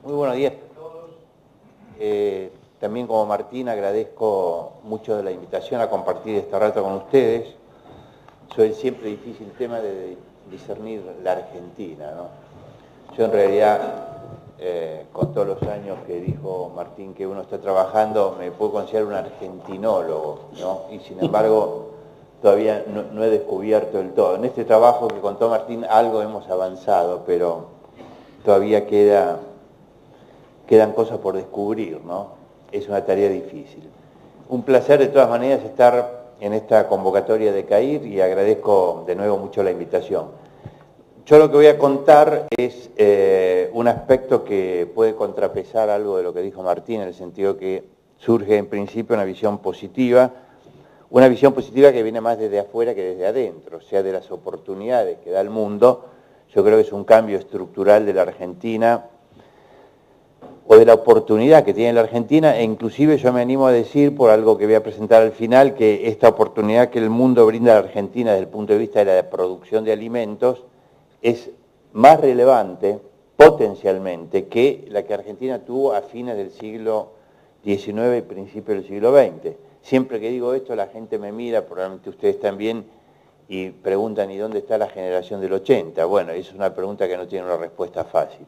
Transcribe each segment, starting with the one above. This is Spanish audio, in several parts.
Muy buenos días a todos. También como Martín agradezco mucho de la invitación a compartir este rato con ustedes sobre el siempre difícil tema de discernir la Argentina, ¿no? Yo en realidad, con todos los años que dijo Martín que uno está trabajando, me puedo considerar un argentinólogo, ¿no? Y sin embargo todavía no he descubierto del todo. En este trabajo que contó Martín algo hemos avanzado, pero todavía quedan cosas por descubrir, ¿no? Es una tarea difícil. Un placer de todas maneras estar en esta convocatoria de CAIR y agradezco de nuevo mucho la invitación. Yo lo que voy a contar es un aspecto que puede contrapesar algo de lo que dijo Martín, en el sentido que surge en principio una visión positiva que viene más desde afuera que desde adentro, o sea, de las oportunidades que da el mundo. Yo creo que es un cambio estructural de la Argentina, o de la oportunidad que tiene la Argentina, e inclusive yo me animo a decir, por algo que voy a presentar al final, que esta oportunidad que el mundo brinda a la Argentina desde el punto de vista de la producción de alimentos es más relevante potencialmente que la que Argentina tuvo a fines del siglo XIX y principios del siglo XX. Siempre que digo esto la gente me mira, probablemente ustedes también, y preguntan, ¿y dónde está la generación del 80? Bueno, es una pregunta que no tiene una respuesta fácil.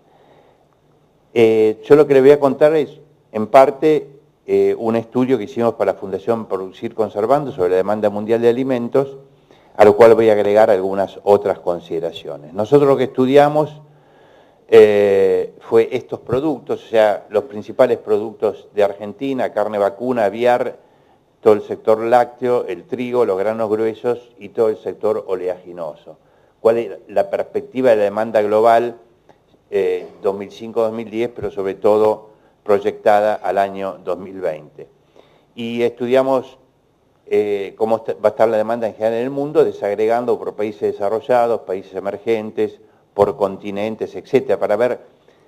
Yo lo que les voy a contar es, en parte, un estudio que hicimos para la Fundación Producir Conservando sobre la demanda mundial de alimentos, a lo cual voy a agregar algunas otras consideraciones. Nosotros lo que estudiamos fue estos productos, o sea, los principales productos de Argentina: carne vacuna, aviar, todo el sector lácteo, el trigo, los granos gruesos y todo el sector oleaginoso. ¿Cuál es la perspectiva de la demanda global 2005-2010, pero sobre todo proyectada al año 2020? Y estudiamos cómo va a estar la demanda en general en el mundo, desagregando por países desarrollados, países emergentes, por continentes, etcétera, para ver,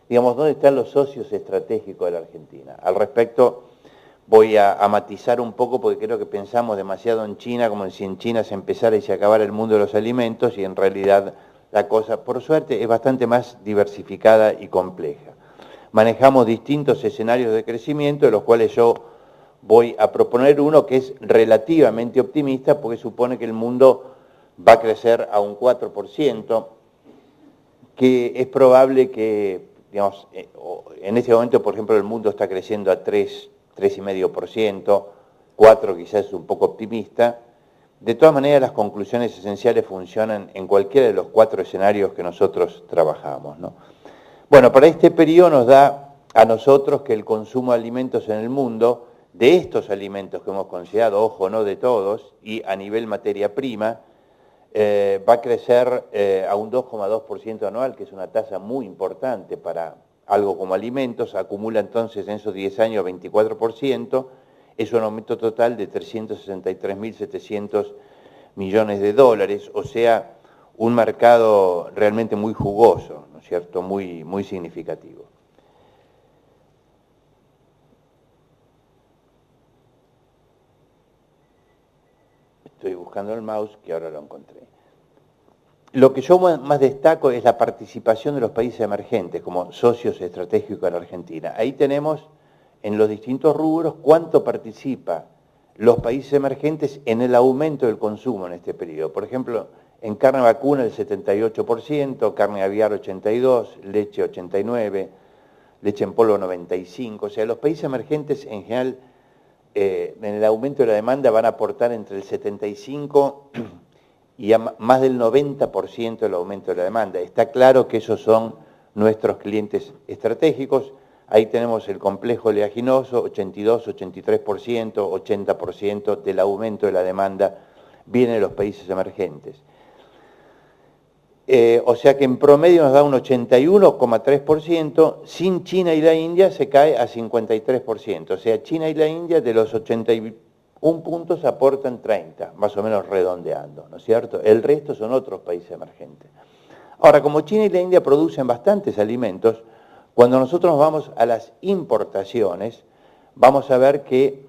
digamos, dónde están los socios estratégicos de la Argentina. Al respecto voy a matizar un poco, porque creo que pensamos demasiado en China, como si en China se empezara y se acabara el mundo de los alimentos, y en realidad la cosa, por suerte, es bastante más diversificada y compleja. Manejamos distintos escenarios de crecimiento, de los cuales yo voy a proponer uno que es relativamente optimista, porque supone que el mundo va a crecer a un 4%, que es probable que, digamos, en este momento, por ejemplo, el mundo está creciendo a 3,5%, 4 quizás es un poco optimista. De todas maneras, las conclusiones esenciales funcionan en cualquiera de los 4 escenarios que nosotros trabajamos, ¿no? Bueno, para este periodo nos da a nosotros que el consumo de alimentos en el mundo, de estos alimentos que hemos considerado, ojo, no de todos, y a nivel materia prima, va a crecer a un 2,2% anual, que es una tasa muy importante para algo como alimentos. Acumula entonces en esos 10 años 24%, es un aumento total de 363.700 millones de dólares, o sea, un mercado realmente muy jugoso, ¿no es cierto?, muy, muy significativo. Estoy buscando el mouse, que ahora lo encontré. Lo que yo más destaco es la participación de los países emergentes como socios estratégicos en Argentina. Ahí tenemos en los distintos rubros cuánto participa los países emergentes en el aumento del consumo en este periodo. Por ejemplo, en carne vacuna el 78%, carne aviar 82%, leche 89%, leche en polvo 95%. O sea, los países emergentes en general en el aumento de la demanda van a aportar entre el 75% y a más del 90% del aumento de la demanda. Está claro que esos son nuestros clientes estratégicos. Ahí tenemos el complejo oleaginoso, 82, 83%, 80% del aumento de la demanda viene de los países emergentes. O sea que en promedio nos da un 81,3%, sin China y la India se cae a 53%. O sea, China y la India de los 81 puntos aportan 30, más o menos redondeando, ¿no es cierto? El resto son otros países emergentes. Ahora, como China y la India producen bastantes alimentos, cuando nosotros vamos a las importaciones, vamos a ver que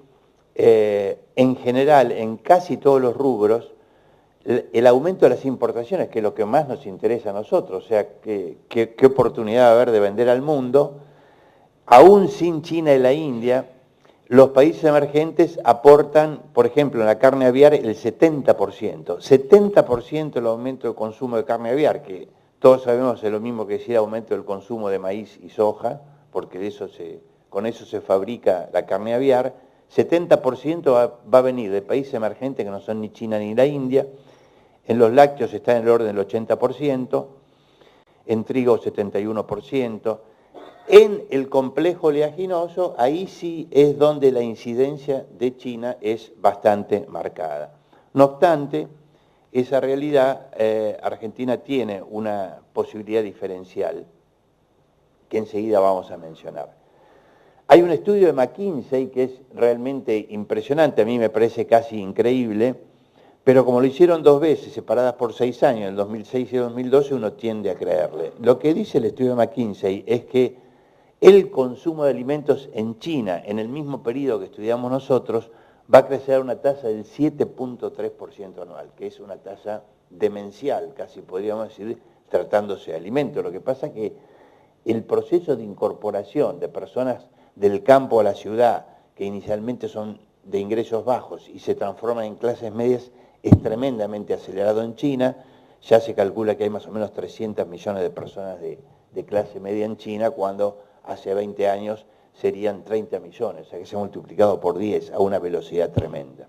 en general, en casi todos los rubros, el aumento de las importaciones, que es lo que más nos interesa a nosotros, o sea, qué oportunidad va a haber de vender al mundo, aún sin China y la India, los países emergentes aportan, por ejemplo, en la carne aviar el 70%. 70% el aumento del consumo de carne aviar, que todos sabemos es lo mismo que decir aumento del consumo de maíz y soja, porque con eso se fabrica la carne aviar. 70% va a venir de países emergentes que no son ni China ni la India. En los lácteos está en el orden del 80%, en trigo 71%. En el complejo oleaginoso, ahí sí es donde la incidencia de China es bastante marcada. No obstante, esa realidad, Argentina tiene una posibilidad diferencial que enseguida vamos a mencionar. Hay un estudio de McKinsey que es realmente impresionante, a mí me parece casi increíble, pero como lo hicieron 2 veces, separadas por 6 años, en 2006 y 2012, uno tiende a creerle. Lo que dice el estudio de McKinsey es que el consumo de alimentos en China, en el mismo periodo que estudiamos nosotros, va a crecer a una tasa del 7.3% anual, que es una tasa demencial, casi podríamos decir, tratándose de alimentos. Lo que pasa es que el proceso de incorporación de personas del campo a la ciudad, que inicialmente son de ingresos bajos y se transforman en clases medias, es tremendamente acelerado en China. Ya se calcula que hay más o menos 300 millones de personas de clase media en China, cuando hace 20 años serían 30 millones, o sea que se ha multiplicado por 10 a una velocidad tremenda.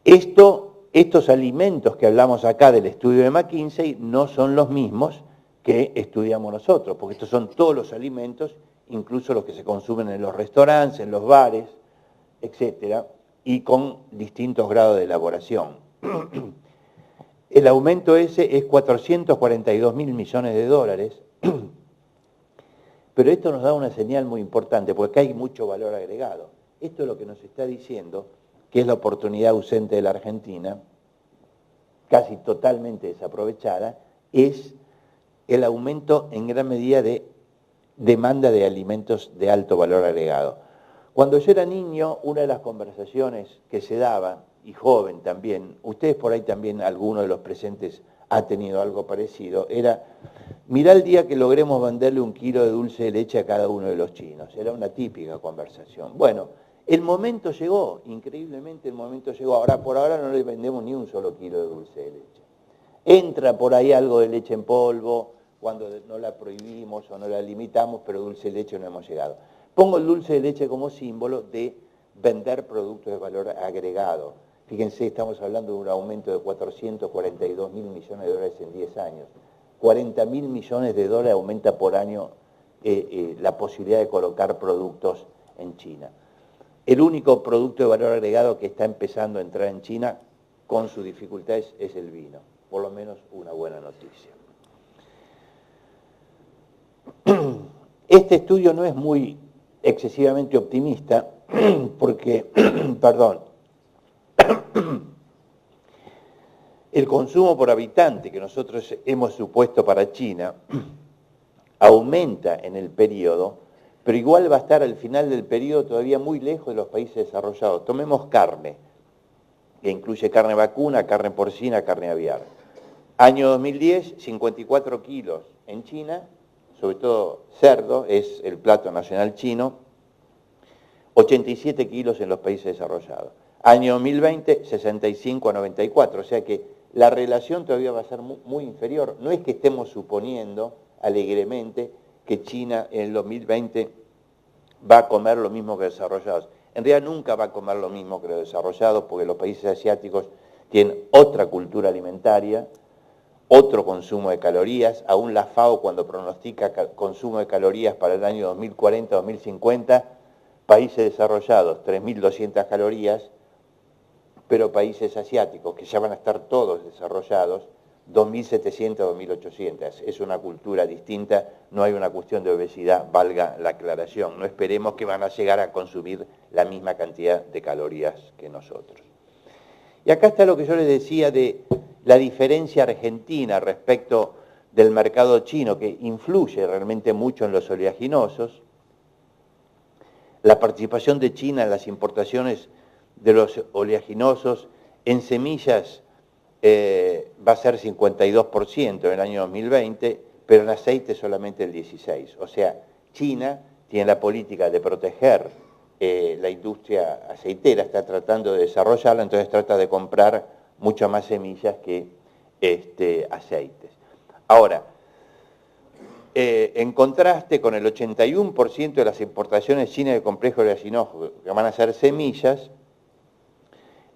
Estos alimentos que hablamos acá del estudio de McKinsey no son los mismos que estudiamos nosotros, porque estos son todos los alimentos, incluso los que se consumen en los restaurantes, en los bares, etcétera, y con distintos grados de elaboración. El aumento ese es 442 mil millones de dólares, pero esto nos da una señal muy importante, porque acá hay mucho valor agregado. Esto es lo que nos está diciendo que es la oportunidad ausente de la Argentina, casi totalmente desaprovechada, es el aumento en gran medida de demanda de alimentos de alto valor agregado. Cuando yo era niño, una de las conversaciones que se daba, y joven también, ustedes por ahí también, alguno de los presentes ha tenido algo parecido, era, mirá el día que logremos venderle 1 kilo de dulce de leche a cada uno de los chinos. Era una típica conversación. Bueno, el momento llegó, increíblemente el momento llegó. Ahora, por ahora no le vendemos ni 1 solo kilo de dulce de leche. Entra por ahí algo de leche en polvo, cuando no la prohibimos o no la limitamos, pero dulce de leche no hemos llegado. Pongo el dulce de leche como símbolo de vender productos de valor agregado. Fíjense, estamos hablando de un aumento de 442 mil millones de dólares en 10 años. 40 mil millones de dólares aumenta por año la posibilidad de colocar productos en China. El único producto de valor agregado que está empezando a entrar en China con sus dificultades es el vino. Por lo menos una buena noticia. Este estudio no es muy excesivamente optimista porque, perdón, el consumo por habitante que nosotros hemos supuesto para China aumenta en el periodo, pero igual va a estar al final del periodo todavía muy lejos de los países desarrollados. Tomemos carne, que incluye carne vacuna, carne porcina, carne aviar. Año 2010, 54 kilos en China, sobre todo cerdo, es el plato nacional chino, 87 kilos en los países desarrollados. Año 2020, 65 a 94, o sea que la relación todavía va a ser muy inferior. No es que estemos suponiendo alegremente que China en el 2020 va a comer lo mismo que desarrollados. En realidad nunca va a comer lo mismo que los desarrollados, porque los países asiáticos tienen otra cultura alimentaria, otro consumo de calorías. Aún la FAO, cuando pronostica consumo de calorías para el año 2040-2050, países desarrollados, 3.200 calorías, pero países asiáticos, que ya van a estar todos desarrollados, 2.700-2.800. Es una cultura distinta, no hay una cuestión de obesidad, valga la aclaración. No esperemos que van a llegar a consumir la misma cantidad de calorías que nosotros. Y acá está lo que yo les decía de la diferencia argentina respecto del mercado chino, que influye realmente mucho en los oleaginosos. La participación de China en las importaciones de los oleaginosos en semillas va a ser 52% en el año 2020, pero en aceite solamente el 16%. O sea, China tiene la política de proteger la industria aceitera, está tratando de desarrollarla, entonces trata de comprar mucho más semillas que aceites. Ahora, en contraste con el 81% de las importaciones chinas de complejos oleaginógenos que van a ser semillas,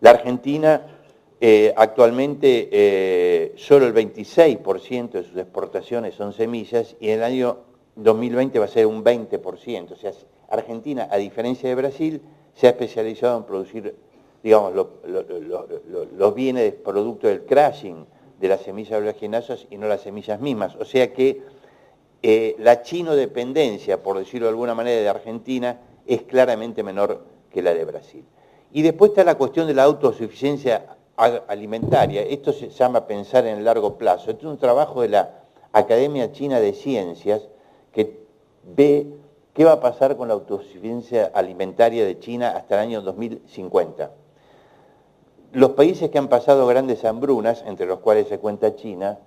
la Argentina actualmente solo el 26% de sus exportaciones son semillas y en el año 2020 va a ser un 20%. O sea, Argentina, a diferencia de Brasil, se ha especializado en producir, digamos, los bienes producto del crushing de las semillas oleaginosas y no las semillas mismas. O sea que la chino-dependencia, por decirlo de alguna manera, de Argentina es claramente menor que la de Brasil. Y después está la cuestión de la autosuficiencia alimentaria. Esto se llama pensar en el largo plazo. Este es un trabajo de la Academia China de Ciencias que ve qué va a pasar con la autosuficiencia alimentaria de China hasta el año 2050. Los países que han pasado grandes hambrunas, entre los cuales se cuenta China,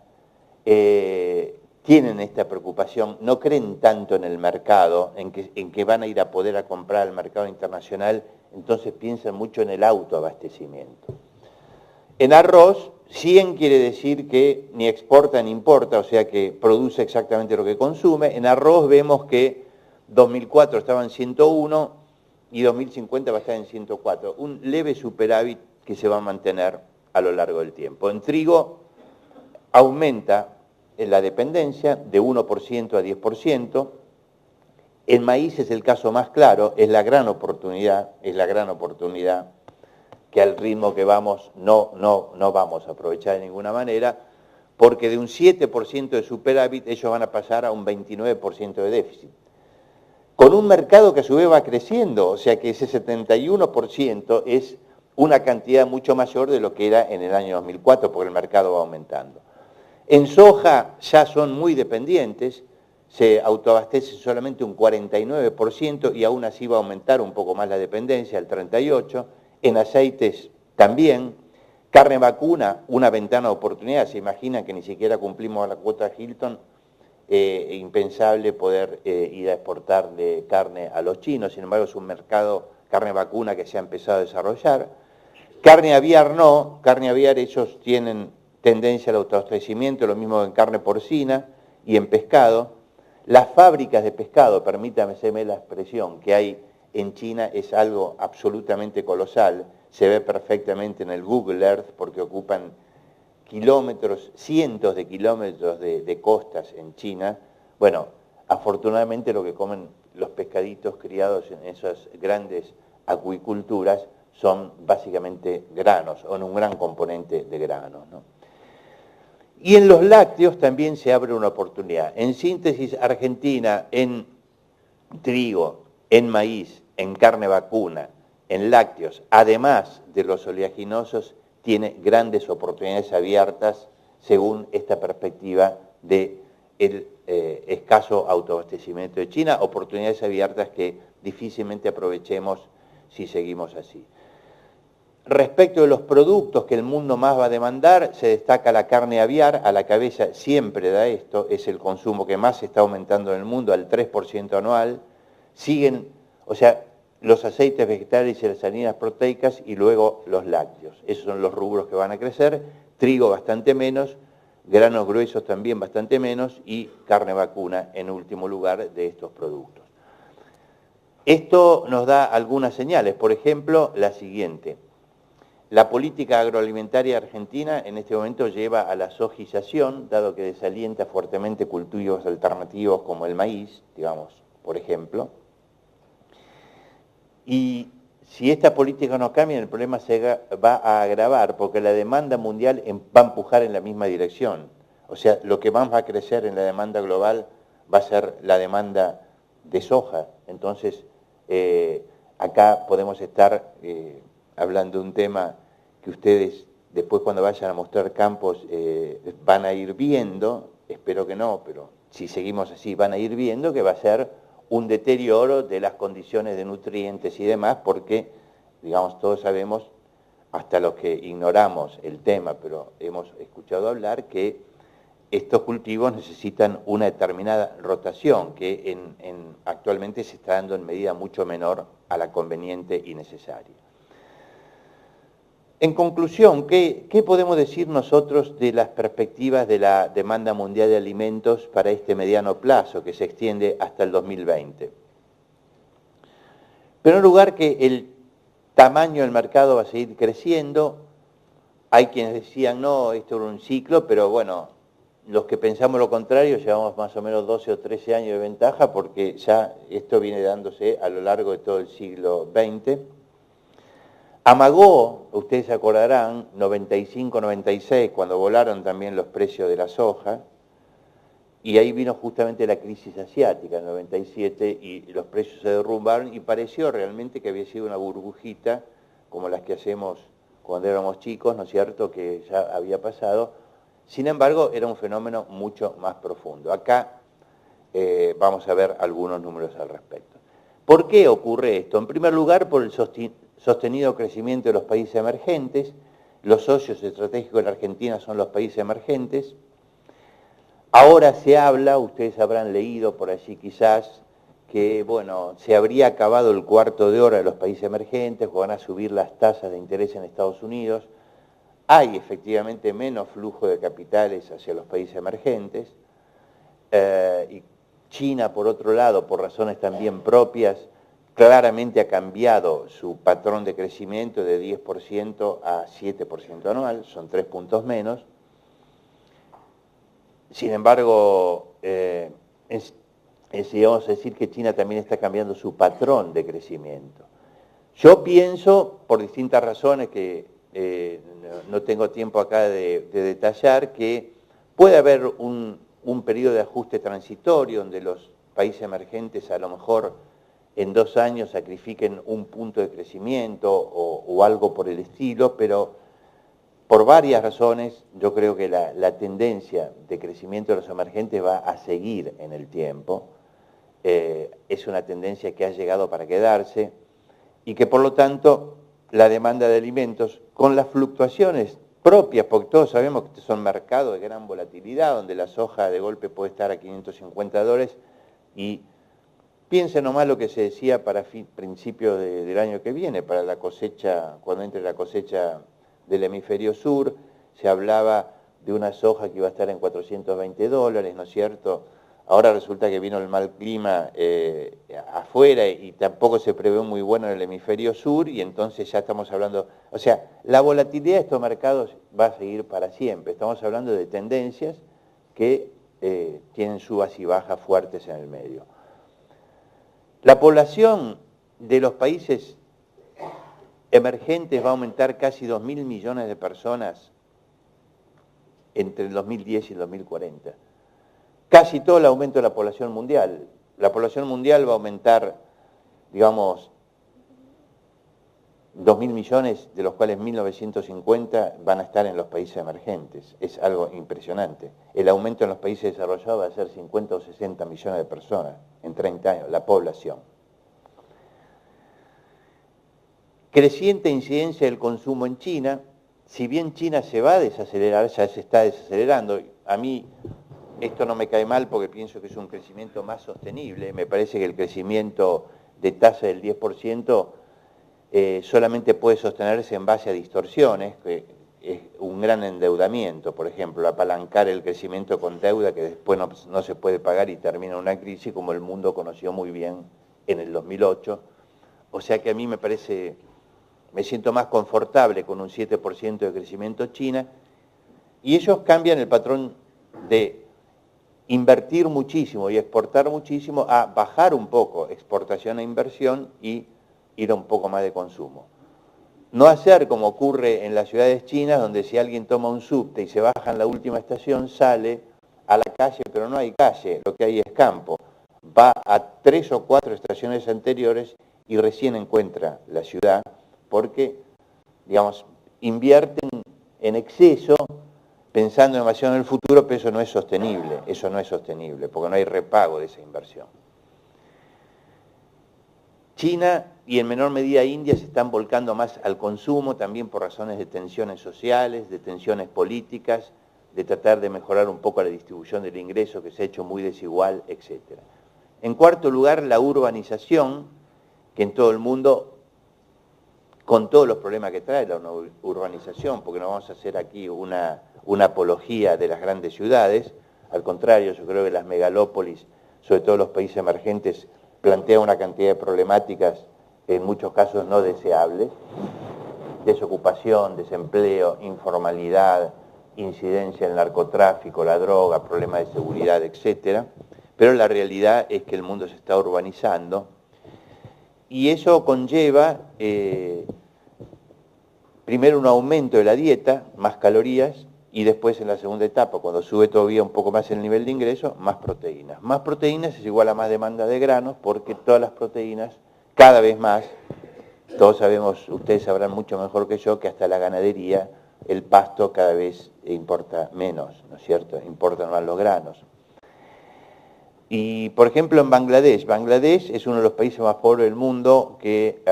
tienen esta preocupación, no creen tanto en el mercado, en que van a ir a poder a comprar al mercado internacional, entonces piensan mucho en el autoabastecimiento. En arroz, 100 quiere decir que ni exporta ni importa, o sea que produce exactamente lo que consume. En arroz vemos que 2004 estaba en 101 y 2050 va a estar en 104. Un leve superávit que se va a mantener a lo largo del tiempo. En trigo aumenta la dependencia de 1% a 10%. En maíz es el caso más claro, es la gran oportunidad que al ritmo que vamos no vamos a aprovechar de ninguna manera, porque de un 7% de superávit ellos van a pasar a un 29% de déficit. Con un mercado que a su vez va creciendo, o sea que ese 71% es una cantidad mucho mayor de lo que era en el año 2004, porque el mercado va aumentando. En soja ya son muy dependientes, se autoabastece solamente un 49% y aún así va a aumentar un poco más la dependencia, el 38%. En aceites también. Carne vacuna, una ventana de oportunidad. Se imaginan que ni siquiera cumplimos la cuota Hilton, impensable poder ir a exportar de carne a los chinos. Sin embargo, es un mercado, carne vacuna, que se ha empezado a desarrollar. Carne aviar no, carne aviar ellos tienen tendencia al autoabastecimiento, lo mismo en carne porcina y en pescado. Las fábricas de pescado, permítame la expresión, que hay en China es algo absolutamente colosal, se ve perfectamente en el Google Earth porque ocupan kilómetros, cientos de kilómetros de costas en China. Bueno, afortunadamente lo que comen los pescaditos criados en esas grandes acuiculturas son básicamente granos, o en un gran componente de granos, ¿no? Y en los lácteos también se abre una oportunidad. En síntesis, Argentina en trigo, en maíz, en carne vacuna, en lácteos, además de los oleaginosos, tiene grandes oportunidades abiertas según esta perspectiva del escaso autoabastecimiento de China, oportunidades abiertas que difícilmente aprovechemos si seguimos así. Respecto de los productos que el mundo más va a demandar, se destaca la carne aviar, a la cabeza siempre da esto, es el consumo que más se está aumentando en el mundo, al 3% anual. Siguen, o sea, los aceites vegetales y las harinas proteicas y luego los lácteos. Esos son los rubros que van a crecer, trigo bastante menos, granos gruesos también bastante menos y carne vacuna en último lugar de estos productos. Esto nos da algunas señales, por ejemplo, la siguiente. La política agroalimentaria argentina en este momento lleva a la sojización, dado que desalienta fuertemente cultivos alternativos como el maíz, digamos, por ejemplo. Y si esta política no cambia, el problema se va a agravar, porque la demanda mundial va a empujar en la misma dirección. O sea, lo que más va a crecer en la demanda global va a ser la demanda de soja. Entonces, acá podemos estar hablando de un tema que ustedes después cuando vayan a mostrar campos van a ir viendo, espero que no, pero si seguimos así van a ir viendo que va a ser un deterioro de las condiciones de nutrientes y demás, porque, digamos, todos sabemos, hasta los que ignoramos el tema, pero hemos escuchado hablar que estos cultivos necesitan una determinada rotación que actualmente se está dando en medida mucho menor a la conveniente y necesaria. En conclusión, ¿qué podemos decir nosotros de las perspectivas de la demanda mundial de alimentos para este mediano plazo que se extiende hasta el 2020? En primer lugar, que el tamaño del mercado va a seguir creciendo. Hay quienes decían, no, esto era un ciclo, pero bueno, los que pensamos lo contrario llevamos más o menos 12 o 13 años de ventaja porque ya esto viene dándose a lo largo de todo el siglo XX. Amagó, ustedes se acordarán, 95, 96, cuando volaron también los precios de la soja, y ahí vino justamente la crisis asiática en 97 y los precios se derrumbaron y pareció realmente que había sido una burbujita como las que hacemos cuando éramos chicos, ¿no es cierto?, que ya había pasado. Sin embargo, era un fenómeno mucho más profundo. Acá vamos a ver algunos números al respecto. ¿Por qué ocurre esto? En primer lugar, por el sostenido crecimiento de los países emergentes. Los socios estratégicos de la Argentina son los países emergentes. Ahora se habla, ustedes habrán leído por allí quizás, que bueno, se habría acabado el cuarto de hora de los países emergentes, que van a subir las tasas de interés en Estados Unidos. Hay efectivamente menos flujo de capitales hacia los países emergentes. Y China, por otro lado, por razones también propias, claramente ha cambiado su patrón de crecimiento de 10% a 7% anual, son 3 puntos menos. Sin embargo, vamos a decir que China también está cambiando su patrón de crecimiento. Yo pienso, por distintas razones que no tengo tiempo acá de detallar, que puede haber un periodo de ajuste transitorio donde los países emergentes a lo mejor en 2 años sacrifiquen un punto de crecimiento o algo por el estilo, pero por varias razones yo creo que la tendencia de crecimiento de los emergentes va a seguir en el tiempo. Es una tendencia que ha llegado para quedarse y que por lo tanto la demanda de alimentos con las fluctuaciones propias, porque todos sabemos que son mercados de gran volatilidad, donde la soja de golpe puede estar a $550 y piensen nomás lo que se decía para principios del año que viene, para la cosecha, cuando entre la cosecha del hemisferio sur, se hablaba de una soja que iba a estar en $420, ¿no es cierto? Ahora resulta que vino el mal clima afuera y tampoco se prevé muy bueno en el hemisferio sur y entonces ya estamos hablando, o sea, la volatilidad de estos mercados va a seguir para siempre. Estamos hablando de tendencias que tienen subas y bajas fuertes en el medio. La población de los países emergentes va a aumentar casi 2.000 millones de personas entre el 2010 y el 2040. Casi todo el aumento de la población mundial. La población mundial va a aumentar, digamos, 2.000 millones, de los cuales 1.950 van a estar en los países emergentes. Es algo impresionante. El aumento en los países desarrollados va a ser 50 o 60 millones de personas en 30 años, la población. Creciente incidencia del consumo en China. Si bien China se va a desacelerar, ya se está desacelerando. A mí esto no me cae mal porque pienso que es un crecimiento más sostenible. Me parece que el crecimiento de tasa del 10% solamente puede sostenerse en base a distorsiones, que es un gran endeudamiento, por ejemplo, apalancar el crecimiento con deuda que después no se puede pagar y termina una crisis como el mundo conoció muy bien en el 2008. O sea que a mí me siento más confortable con un 7% de crecimiento China, y ellos cambian el patrón de invertir muchísimo y exportar muchísimo a bajar un poco exportación e inversión y ir a un poco más de consumo. No hacer como ocurre en las ciudades chinas, donde si alguien toma un subte y se baja en la última estación, sale a la calle, pero no hay calle, lo que hay es campo. Va a 3 o 4 estaciones anteriores y recién encuentra la ciudad, porque, digamos, invierten en exceso, pensando demasiado en el futuro, pero eso no es sostenible, porque no hay repago de esa inversión. China y en menor medida India se están volcando más al consumo, también por razones de tensiones sociales, de tensiones políticas, de tratar de mejorar un poco la distribución del ingreso que se ha hecho muy desigual, etc. En cuarto lugar, la urbanización, que en todo el mundo, con todos los problemas que trae la urbanización, porque no vamos a hacer aquí una apología de las grandes ciudades, al contrario, yo creo que las megalópolis, sobre todo los países emergentes, plantean una cantidad de problemáticas en muchos casos no deseables, desocupación, desempleo, informalidad, incidencia en el narcotráfico, la droga, problemas de seguridad, etc. Pero la realidad es que el mundo se está urbanizando y eso conlleva primero un aumento de la dieta, más calorías, y después en la segunda etapa, cuando sube todavía un poco más el nivel de ingreso, más proteínas. Más proteínas es igual a más demanda de granos, porque todas las proteínas, cada vez más, todos sabemos, ustedes sabrán mucho mejor que yo, que hasta la ganadería, el pasto cada vez importa menos, ¿no es cierto? Importan más los granos. Y, por ejemplo, en Bangladesh, Bangladesh es uno de los países más pobres del mundo que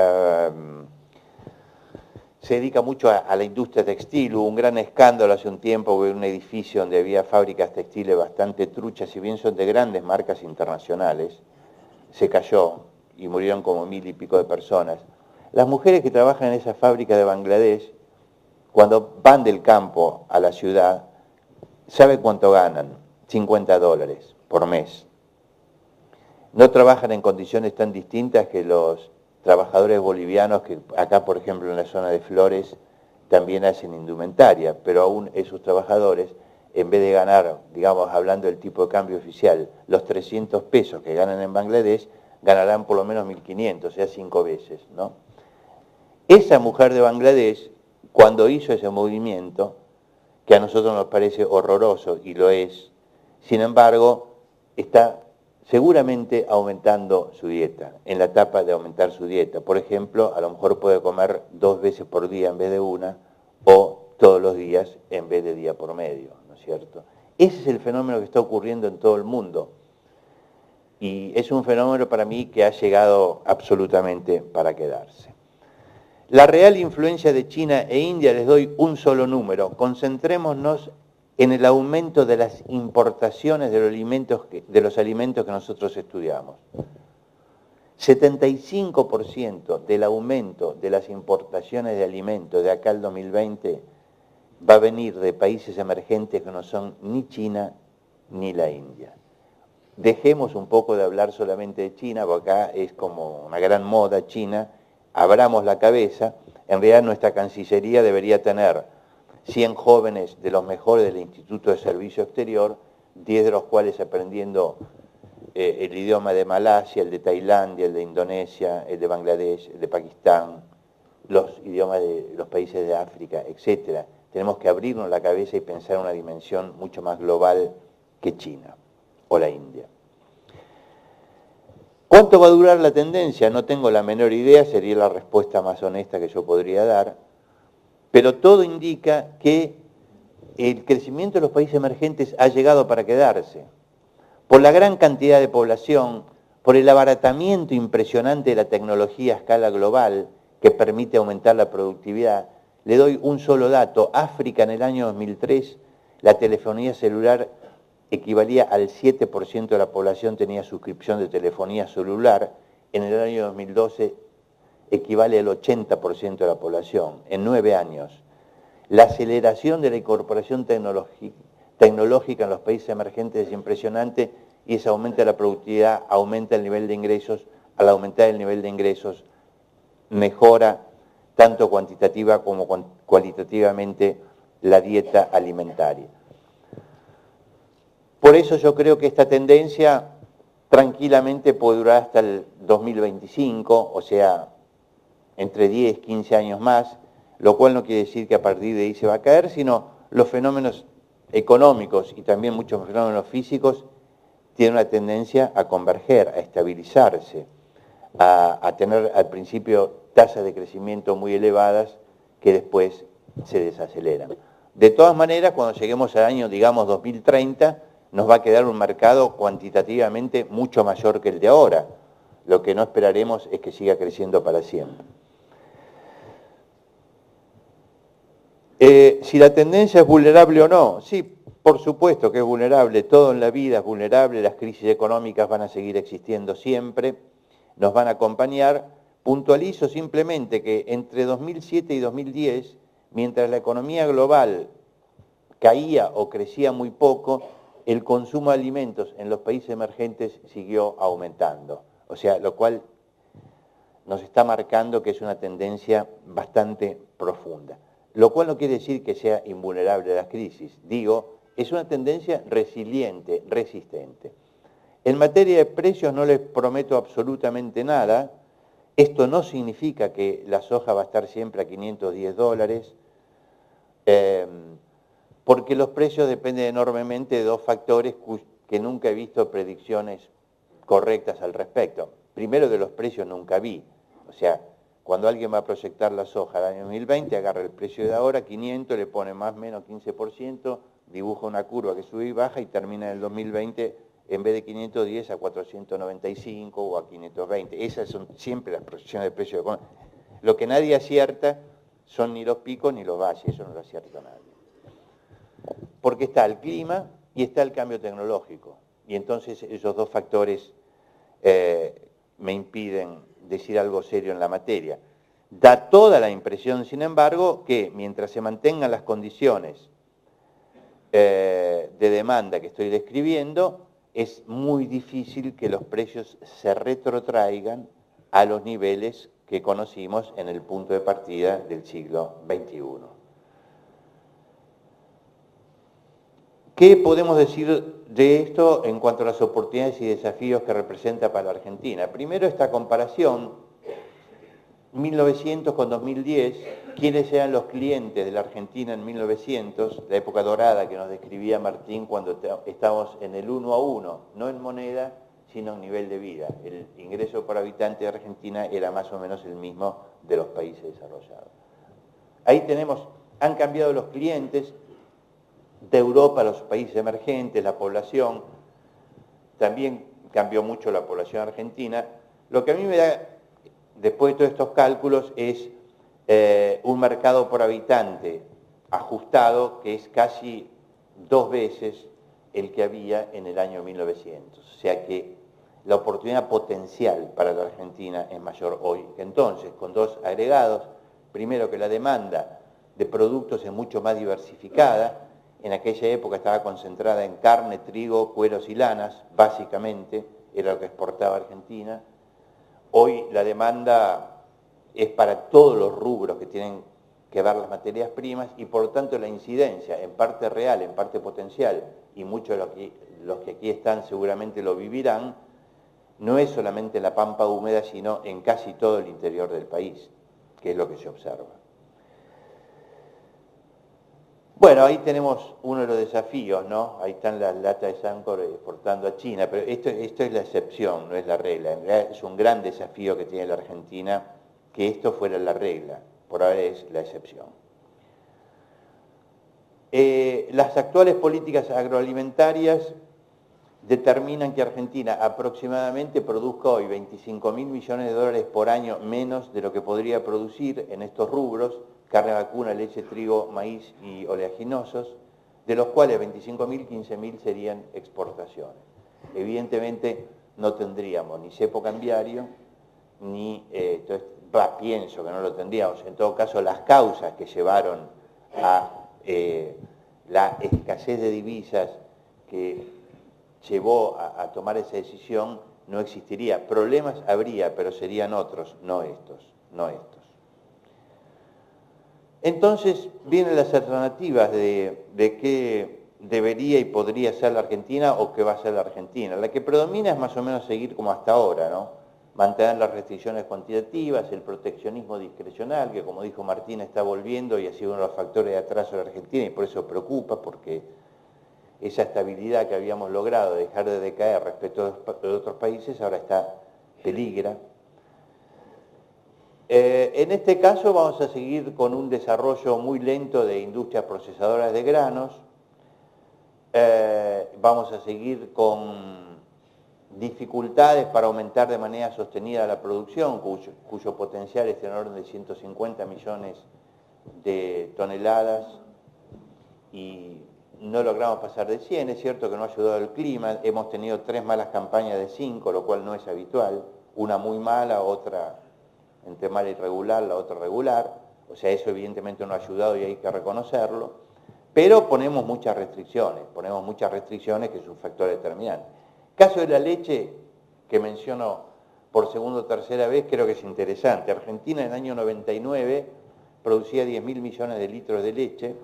se dedica mucho a la industria textil. Hubo un gran escándalo hace un tiempo, hubo un edificio donde había fábricas textiles bastante truchas, si bien son de grandes marcas internacionales, se cayó y murieron como 1000 y pico de personas. Las mujeres que trabajan en esa fábrica de Bangladesh, cuando van del campo a la ciudad, ¿sabe cuánto ganan? $50 por mes. No trabajan en condiciones tan distintas que los trabajadores bolivianos que acá, por ejemplo, en la zona de Flores, también hacen indumentaria, pero aún esos trabajadores, en vez de ganar, digamos, hablando del tipo de cambio oficial, los 300 pesos que ganan en Bangladesh, ganarán por lo menos 1.500, o sea, 5 veces, ¿no? Esa mujer de Bangladesh, cuando hizo ese movimiento, que a nosotros nos parece horroroso, y lo es, sin embargo, está seguramente aumentando su dieta, en la etapa de aumentar su dieta. Por ejemplo, a lo mejor puede comer 2 veces por día en vez de una, o todos los días en vez de día por medio, ¿no es cierto? Ese es el fenómeno que está ocurriendo en todo el mundo. Y es un fenómeno para mí que ha llegado absolutamente para quedarse. La real influencia de China e India, les doy un solo número, concentrémonos en el aumento de las importaciones de los alimentos que nosotros estudiamos. 75% del aumento de las importaciones de alimentos de acá al 2020 va a venir de países emergentes que no son ni China ni la India. Dejemos un poco de hablar solamente de China, porque acá es como una gran moda China, abramos la cabeza. En realidad nuestra Cancillería debería tener 100 jóvenes de los mejores del Instituto de Servicio Exterior, 10 de los cuales aprendiendo el idioma de Malasia, el de Tailandia, el de Indonesia, el de Bangladesh, el de Pakistán, los idiomas de los países de África, etc. Tenemos que abrirnos la cabeza y pensar en una dimensión mucho más global que China o la India. ¿Cuánto va a durar la tendencia? No tengo la menor idea, sería la respuesta más honesta que yo podría dar, pero todo indica que el crecimiento de los países emergentes ha llegado para quedarse. Por la gran cantidad de población, por el abaratamiento impresionante de la tecnología a escala global que permite aumentar la productividad. Le doy un solo dato. África en el año 2003, la telefonía celular equivalía al 7% de la población tenía suscripción de telefonía celular. En el año 2012 equivale al 80% de la población, en 9 años. La aceleración de la incorporación tecnológica en los países emergentes es impresionante y eso aumenta la productividad, aumenta el nivel de ingresos. Al aumentar el nivel de ingresos, mejora tanto cuantitativa como cualitativamente la dieta alimentaria. Por eso yo creo que esta tendencia tranquilamente puede durar hasta el 2025, o sea, entre 10, 15 años más, lo cual no quiere decir que a partir de ahí se va a caer, sino los fenómenos económicos y también muchos fenómenos físicos tienen una tendencia a converger, a estabilizarse, a tener al principio tasas de crecimiento muy elevadas que después se desaceleran. De todas maneras, cuando lleguemos al año, digamos, 2030, nos va a quedar un mercado cuantitativamente mucho mayor que el de ahora. Lo que no esperaremos es que siga creciendo para siempre. Si la tendencia es vulnerable o no, sí, Por supuesto que es vulnerable, todo en la vida es vulnerable, las crisis económicas van a seguir existiendo siempre, nos van a acompañar. Puntualizo simplemente que entre 2007 y 2010, mientras la economía global caía o crecía muy poco, el consumo de alimentos en los países emergentes siguió aumentando. O sea, lo cual nos está marcando que es una tendencia bastante profunda. Lo cual no quiere decir que sea invulnerable a las crisis. Digo, es una tendencia resiliente, resistente. En materia de precios no les prometo absolutamente nada. Esto no significa que la soja va a estar siempre a $510, porque los precios dependen enormemente de dos factores que nunca he visto predicciones correctas al respecto. Primero, de los precios nunca vi. O sea, cuando alguien va a proyectar la soja del año 2020, agarra el precio de ahora, 500, le pone más o menos 15%, dibuja una curva que sube y baja y termina en el 2020, en vez de 510, a 495 o a 520. Esas son siempre las proyecciones de precios. Lo que nadie acierta son ni los picos ni los valles, eso no lo acierta nadie. Porque está el clima y está el cambio tecnológico. Y entonces esos dos factores me impiden decir algo serio en la materia. Da toda la impresión, sin embargo, que mientras se mantengan las condiciones de demanda que estoy describiendo, es muy difícil que los precios se retrotraigan a los niveles que conocimos en el punto de partida del siglo XXI. ¿Qué podemos decir de esto en cuanto a las oportunidades y desafíos que representa para la Argentina? Primero, esta comparación, 1900 con 2010, quiénes eran los clientes de la Argentina en 1900, la época dorada que nos describía Martín cuando estábamos en el 1 a 1, no en moneda, sino en nivel de vida. El ingreso por habitante de Argentina era más o menos el mismo de los países desarrollados. Ahí tenemos, han cambiado los clientes de Europa a los países emergentes, la población, también cambió mucho la población argentina. Lo que a mí me da, después de todos estos cálculos, es un mercado por habitante ajustado que es casi 2 veces el que había en el año 1900. O sea que la oportunidad potencial para la Argentina es mayor hoy que entonces, con dos agregados. Primero, que la demanda de productos es mucho más diversificada. En aquella época estaba concentrada en carne, trigo, cueros y lanas, básicamente, era lo que exportaba Argentina. Hoy la demanda es para todos los rubros que tienen que ver las materias primas y por lo tanto la incidencia, en parte real, en parte potencial, y muchos de los que aquí están seguramente lo vivirán, no es solamente en la pampa húmeda, sino en casi todo el interior del país, que es lo que se observa. Bueno, ahí tenemos uno de los desafíos, ¿no? Ahí están las latas de Sancor exportando a China, pero esto es la excepción, no es la regla. En realidad es un gran desafío que tiene la Argentina que esto fuera la regla, por ahora es la excepción. Las actuales políticas agroalimentarias determinan que Argentina aproximadamente produzca hoy 25.000 millones de dólares por año menos de lo que podría producir en estos rubros, carne vacuna, leche, trigo, maíz y oleaginosos, de los cuales 25.000, 15.000 serían exportaciones. Evidentemente no tendríamos ni cepo cambiario, ni, pienso que no lo tendríamos, en todo caso las causas que llevaron a la escasez de divisas que llevó a tomar esa decisión no existiría. Problemas habría, pero serían otros, no estos. Entonces vienen las alternativas de qué debería y podría ser la Argentina o qué va a ser la Argentina. La que predomina es más o menos seguir como hasta ahora, ¿no? Mantener las restricciones cuantitativas, el proteccionismo discrecional, que como dijo Martín está volviendo y ha sido uno de los factores de atraso de la Argentina y por eso preocupa, porque esa estabilidad que habíamos logrado, dejar de decaer respecto de otros países, ahora peligra. En este caso vamos a seguir con un desarrollo muy lento de industrias procesadoras de granos, vamos a seguir con dificultades para aumentar de manera sostenida la producción, cuyo potencial es en orden de 150 millones de toneladas y no logramos pasar de 100, es cierto que no ha ayudado el clima, hemos tenido 3 malas campañas de 5, lo cual no es habitual, una muy mala, otra entre mala y regular, la otra regular, o sea, eso evidentemente no ha ayudado y hay que reconocerlo, pero ponemos muchas restricciones que es un factor determinante. Caso de la leche, que menciono por segunda o tercera vez, creo que es interesante. Argentina en el año 99 producía 10.000 millones de litros de leche,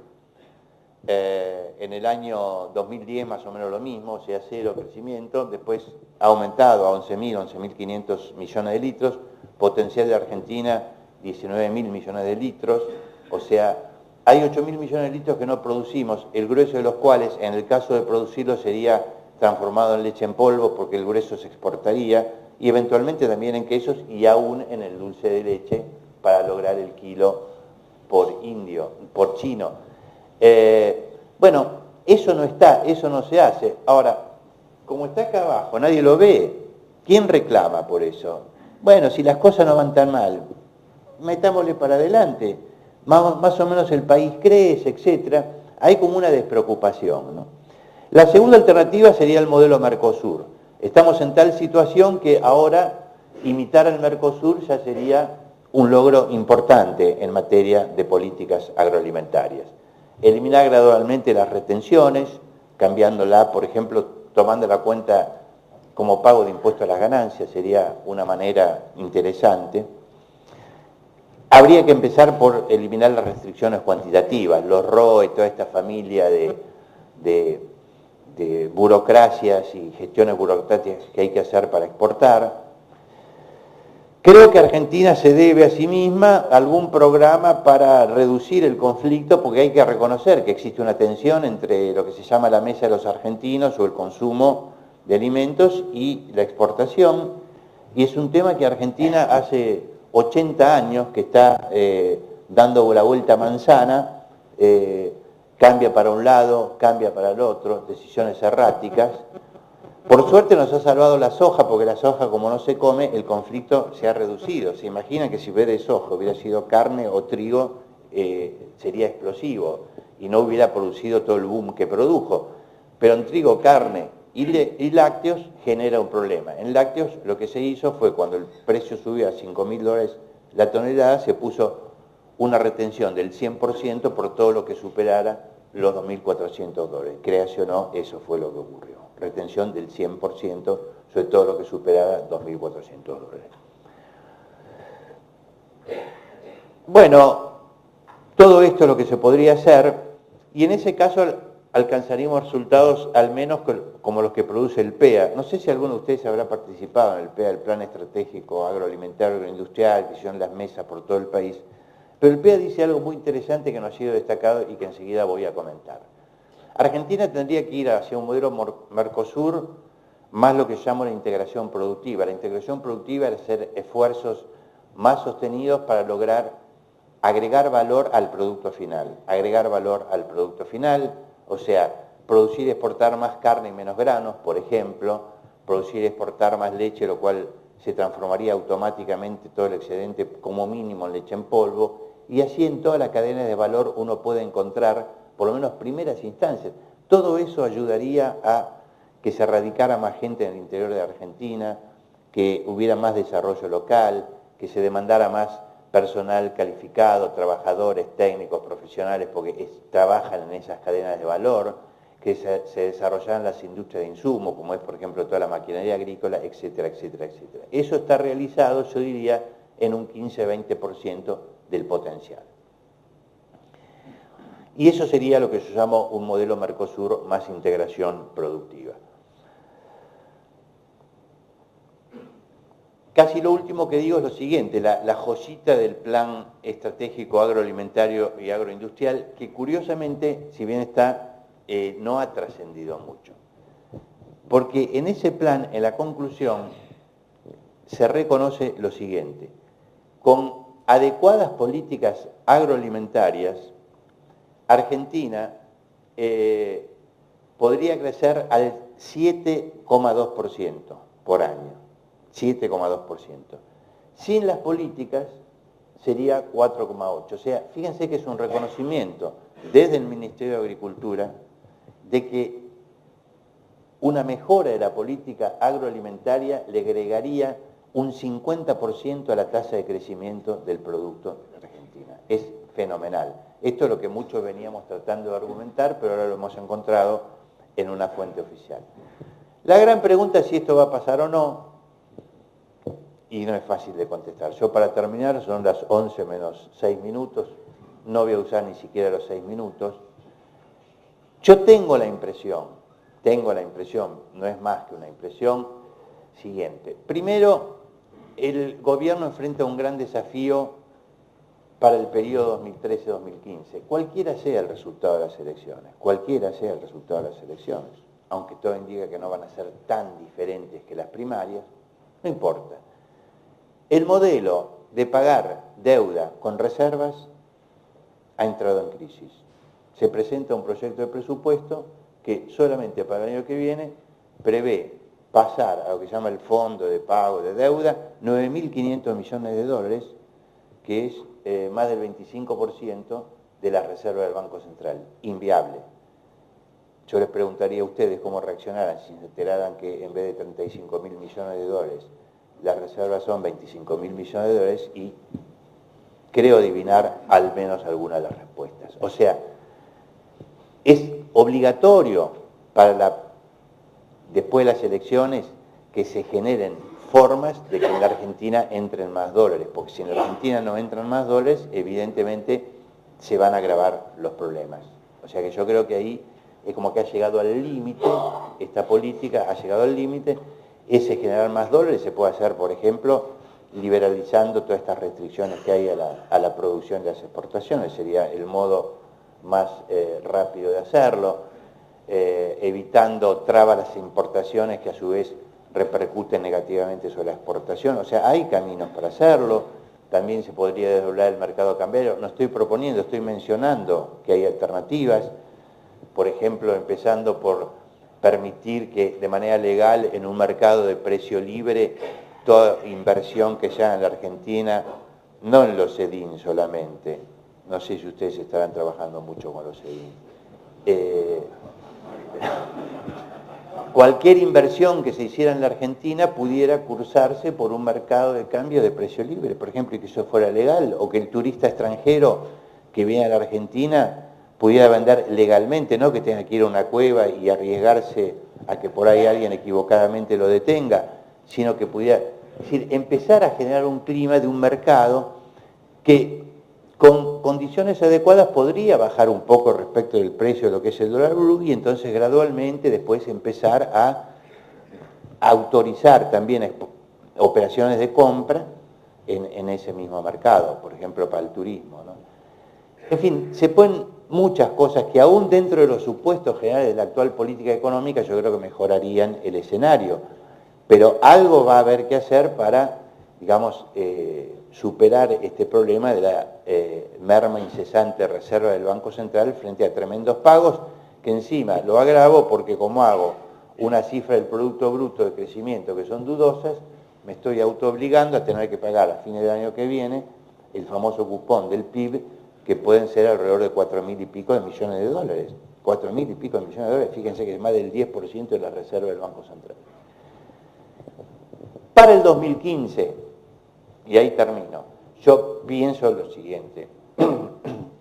en el año 2010 más o menos lo mismo, o sea, cero crecimiento, después ha aumentado a 11.500 millones de litros, potencial de Argentina 19.000 millones de litros, o sea, hay 8.000 millones de litros que no producimos, el grueso de los cuales, en el caso de producirlo, sería transformado en leche en polvo, porque el grueso se exportaría, y eventualmente también en quesos y aún en el dulce de leche, para lograr el kilo por chino. Bueno, eso no está, eso no se hace. Ahora, como está acá abajo, nadie lo ve, ¿quién reclama por eso? Bueno, si las cosas no van tan mal, metámosle para adelante, más o menos el país crece, etc. Hay como una despreocupación, ¿no? La segunda alternativa sería el modelo Mercosur. Estamos en tal situación que ahora imitar al Mercosur ya sería un logro importante en materia de políticas agroalimentarias. Eliminar gradualmente las retenciones, cambiándola, por ejemplo, tomando la cuenta como pago de impuesto a las ganancias, sería una manera interesante. Habría que empezar por eliminar las restricciones cuantitativas, los ROE, toda esta familia de burocracias y gestiones burocráticas que hay que hacer para exportar. Creo que Argentina se debe a sí misma algún programa para reducir el conflicto, porque hay que reconocer que existe una tensión entre lo que se llama la mesa de los argentinos o el consumo de alimentos y la exportación, y es un tema que Argentina hace 80 años que está dando la vuelta a manzana, cambia para un lado, cambia para el otro, decisiones erráticas. Por suerte nos ha salvado la soja, porque la soja, como no se come, el conflicto se ha reducido. Se imagina que si hubiera de soja hubiera sido carne o trigo, sería explosivo y no hubiera producido todo el boom que produjo. Pero en trigo, carne y lácteos genera un problema. En lácteos lo que se hizo fue, cuando el precio subió a $5.000 la tonelada, se puso una retención del 100% por todo lo que superara los $2.400. Créase o no, eso fue lo que ocurrió. Retención del 100% sobre todo lo que superara $2.400. Bueno, todo esto es lo que se podría hacer, y en ese caso alcanzaríamos resultados al menos como los que produce el PEA. No sé si alguno de ustedes habrá participado en el PEA, el Plan Estratégico Agroalimentario Agroindustrial, que hicieron las mesas por todo el país, pero el PEA dice algo muy interesante que no ha sido destacado y que enseguida voy a comentar. Argentina tendría que ir hacia un modelo Mercosur, más lo que llamo la integración productiva. La integración productiva es hacer esfuerzos más sostenidos para lograr agregar valor al producto final. Agregar valor al producto final, o sea, producir y exportar más carne y menos granos, por ejemplo, producir y exportar más leche, lo cual se transformaría automáticamente todo el excedente como mínimo en leche en polvo, y así en toda la cadena de valor uno puede encontrar por lo menos primeras instancias. Todo eso ayudaría a que se radicara más gente en el interior de Argentina, que hubiera más desarrollo local, que se demandara más personal calificado, trabajadores, técnicos, profesionales, porque trabajan en esas cadenas de valor, que se desarrollaran las industrias de insumo, como es por ejemplo toda la maquinaria agrícola, etcétera, etcétera, etcétera. Eso está realizado, yo diría, en un 15-20% del potencial. Y eso sería lo que yo llamo un modelo Mercosur más integración productiva. Casi lo último que digo es lo siguiente, la joyita del Plan Estratégico Agroalimentario y Agroindustrial, que curiosamente, si bien está, no ha trascendido mucho. Porque en ese plan, en la conclusión, se reconoce lo siguiente: con adecuadas políticas agroalimentarias, Argentina podría crecer al 7,2% por año, 7,2%. Sin las políticas sería 4,8%. O sea, fíjense que es un reconocimiento desde el Ministerio de Agricultura de que una mejora de la política agroalimentaria le agregaría un 50% a la tasa de crecimiento del producto de Argentina. Es fenomenal. Esto es lo que muchos veníamos tratando de argumentar, pero ahora lo hemos encontrado en una fuente oficial. La gran pregunta es si esto va a pasar o no, y no es fácil de contestar. Yo, para terminar, son las 11 menos 6 minutos, no voy a usar ni siquiera los 6 minutos. Yo tengo la impresión, no es más que una impresión, siguiente. Primero, el gobierno enfrenta un gran desafío para el periodo 2013-2015, cualquiera sea el resultado de las elecciones, aunque todo indica que no van a ser tan diferentes que las primarias, no importa. El modelo de pagar deuda con reservas ha entrado en crisis. Se presenta un proyecto de presupuesto que solamente para el año que viene prevé pasar a lo que se llama el fondo de pago de deuda 9.500 millones de dólares, que es más del 25% de la reserva del Banco Central. Inviable. Yo les preguntaría a ustedes cómo reaccionaran si se enteraran que en vez de 35.000 millones de dólares, las reservas son 25.000 millones de dólares, y creo adivinar al menos algunas de las respuestas. O sea, es obligatorio para después de las elecciones que se generen formas de que en la Argentina entren más dólares, porque si en la Argentina no entran más dólares, evidentemente se van a agravar los problemas. O sea que yo creo que ahí es como que ha llegado al límite, esta política ha llegado al límite. Ese generar más dólares se puede hacer, por ejemplo, liberalizando todas estas restricciones que hay a la producción de las exportaciones, sería el modo más rápido de hacerlo, evitando trabas a las importaciones que a su vez repercuten negativamente sobre la exportación. O sea, hay caminos para hacerlo. También se podría desdoblar el mercado cambiario. No estoy proponiendo, estoy mencionando que hay alternativas. Por ejemplo, empezando por permitir que de manera legal en un mercado de precio libre toda inversión que se haga en la Argentina, no en los SEDIN solamente, no sé si ustedes estarán trabajando mucho con los SEDIN, cualquier inversión que se hiciera en la Argentina pudiera cursarse por un mercado de cambio de precio libre, por ejemplo, y que eso fuera legal, o que el turista extranjero que viene a la Argentina pudiera vender legalmente, no que tenga que ir a una cueva y arriesgarse a que por ahí alguien equivocadamente lo detenga, sino que pudiera, es decir, empezar a generar un clima de un mercado que con condiciones adecuadas podría bajar un poco respecto del precio de lo que es el dólar blue, y entonces gradualmente después empezar a autorizar también operaciones de compra en ese mismo mercado, por ejemplo para el turismo, ¿no? En fin, se ponen muchas cosas que aún dentro de los supuestos generales de la actual política económica yo creo que mejorarían el escenario, pero algo va a haber que hacer para, digamos, superar este problema de la merma incesante de reserva del Banco Central frente a tremendos pagos, que encima lo agravo porque como hago una cifra del Producto Bruto de crecimiento que son dudosas, me estoy autoobligando a tener que pagar a fines del año que viene el famoso cupón del PIB, que pueden ser alrededor de 4.000 y pico de millones de dólares. 4.000 y pico de millones de dólares, fíjense que es más del 10% de la reserva del Banco Central. Para el 2015, y ahí termino, yo pienso lo siguiente.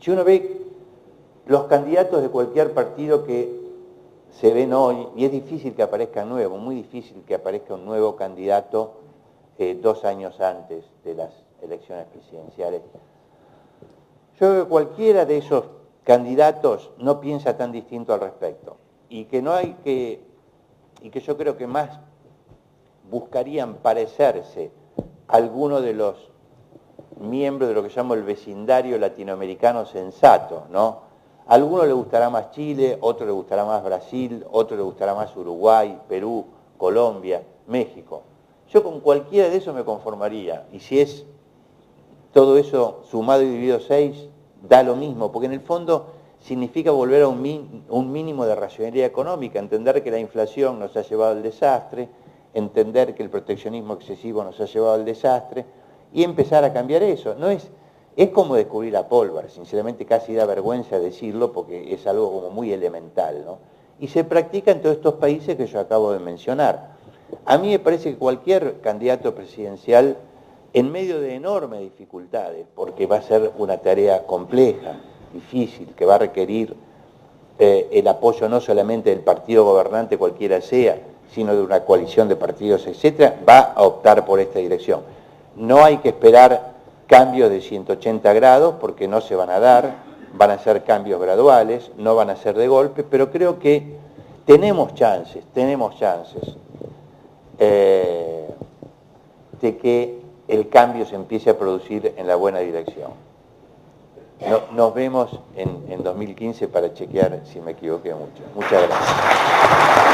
Si uno ve los candidatos de cualquier partido que se ven hoy, y es difícil que aparezca nuevo, muy difícil que aparezca un nuevo candidato 2 años antes de las elecciones presidenciales, yo creo que cualquiera de esos candidatos no piensa tan distinto al respecto, y que yo creo que más buscarían parecerse a alguno de los miembros de lo que llamo el vecindario latinoamericano sensato, ¿no? A alguno le gustará más Chile, otro le gustará más Brasil, otro le gustará más Uruguay, Perú, Colombia, México. Yo con cualquiera de esos me conformaría, y si es todo eso sumado y dividido 6, da lo mismo, porque en el fondo significa volver a un mínimo de racionalidad económica, entender que la inflación nos ha llevado al desastre, entender que el proteccionismo excesivo nos ha llevado al desastre, y empezar a cambiar eso. No es como descubrir la pólvora, sinceramente casi da vergüenza decirlo porque es algo como muy elemental, ¿no? y se practica en todos estos países que yo acabo de mencionar. A mí me parece que cualquier candidato presidencial, en medio de enormes dificultades, porque va a ser una tarea compleja, difícil, que va a requerir el apoyo no solamente del partido gobernante, cualquiera sea, sino de una coalición de partidos, etcétera, va a optar por esta dirección. No hay que esperar cambios de 180 grados, porque no se van a dar, van a ser cambios graduales, no van a ser de golpe, pero creo que tenemos chances de que el cambio se empiece a producir en la buena dirección. Nos vemos en 2015 para chequear si me equivoqué mucho. Muchas gracias.